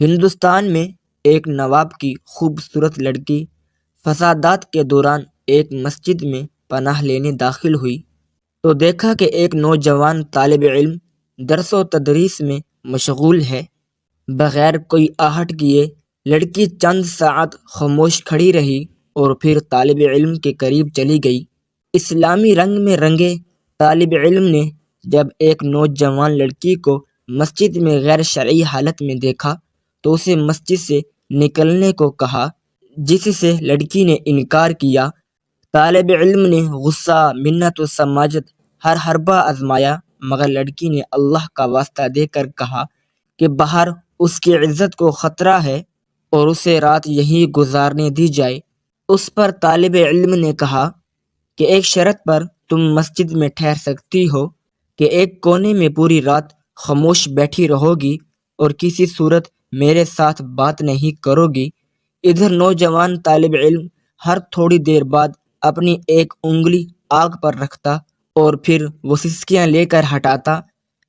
ہندوستان میں ایک نواب کی خوبصورت لڑکی فسادات کے دوران ایک مسجد میں پناہ لینے داخل ہوئی تو دیکھا کہ ایک نوجوان طالب علم درس و تدریس میں مشغول ہے۔ بغیر کوئی آہٹ کیے لڑکی چند ساعت خاموش کھڑی رہی اور پھر طالب علم کے قریب چلی گئی۔ اسلامی رنگ میں رنگے طالب علم نے جب ایک نوجوان لڑکی کو مسجد میں غیر شرعی حالت میں دیکھا تو اسے مسجد سے نکلنے کو کہا، جس سے لڑکی نے انکار کیا۔ طالب علم نے غصہ، منت و سماجت ہر حربہ آزمایا، مگر لڑکی نے اللہ کا واسطہ دے کر کہا کہ باہر اس کی عزت کو خطرہ ہے اور اسے رات یہیں گزارنے دی جائے۔ اس پر طالب علم نے کہا کہ ایک شرط پر تم مسجد میں ٹھہر سکتی ہو کہ ایک کونے میں پوری رات خاموش بیٹھی رہو گی اور کسی صورت میرے ساتھ بات نہیں کرو گی۔ ادھر نوجوان طالب علم ہر تھوڑی دیر بعد اپنی ایک انگلی آگ پر رکھتا اور پھر وہ سسکیاں لے کر ہٹاتا۔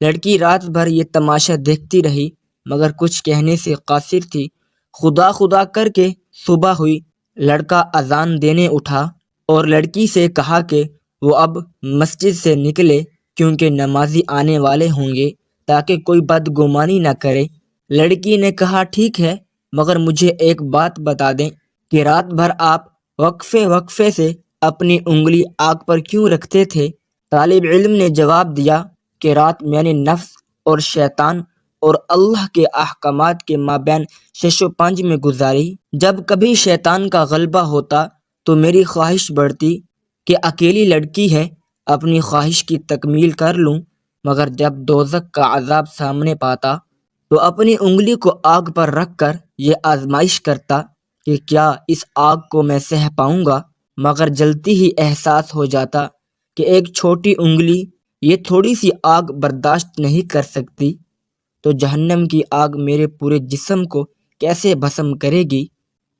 لڑکی رات بھر یہ تماشا دیکھتی رہی مگر کچھ کہنے سے قاصر تھی۔ خدا خدا کر کے صبح ہوئی۔ لڑکا اذان دینے اٹھا اور لڑکی سے کہا کہ وہ اب مسجد سے نکلے کیونکہ نمازی آنے والے ہوں گے تاکہ کوئی بدگمانی نہ کرے۔ لڑکی نے کہا ٹھیک ہے، مگر مجھے ایک بات بتا دیں کہ رات بھر آپ وقفے وقفے سے اپنی انگلی آگ پر کیوں رکھتے تھے؟ طالب علم نے جواب دیا کہ رات میں نے نفس اور شیطان اور اللہ کے احکامات کے مابین 605 میں گزاری۔ جب کبھی شیطان کا غلبہ ہوتا تو میری خواہش بڑھتی کہ اکیلی لڑکی ہے، اپنی خواہش کی تکمیل کر لوں، مگر جب دوزخ کا عذاب سامنے پاتا تو اپنی انگلی کو آگ پر رکھ کر یہ آزمائش کرتا کہ کیا اس آگ کو میں سہ پاؤں گا، مگر جلتی ہی احساس ہو جاتا کہ ایک چھوٹی انگلی یہ تھوڑی سی آگ برداشت نہیں کر سکتی، تو جہنم کی آگ میرے پورے جسم کو کیسے بھسم کرے گی۔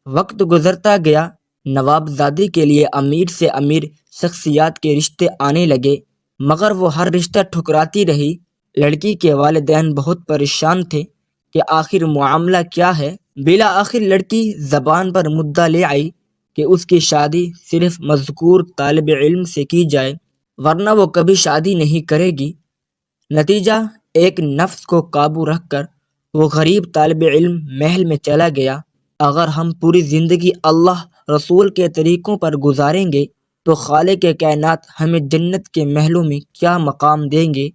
وقت گزرتا گیا، نواب زادی کے لیے امیر سے امیر شخصیات کے رشتے آنے لگے، مگر وہ ہر رشتہ ٹھکراتی رہی۔ لڑکی کے والدین بہت پریشان تھے کہ آخر معاملہ کیا ہے۔ بالآخر لڑکی زبان پر مدعا لے آئی کہ اس کی شادی صرف مذکور طالب علم سے کی جائے ورنہ وہ کبھی شادی نہیں کرے گی۔ نتیجہ ایک نفس کو قابو رکھ کر وہ غریب طالب علم محل میں چلا گیا۔ اگر ہم پوری زندگی اللہ رسول کے طریقوں پر گزاریں گے تو خالق کائنات ہمیں جنت کے محلوں میں کیا مقام دیں گے۔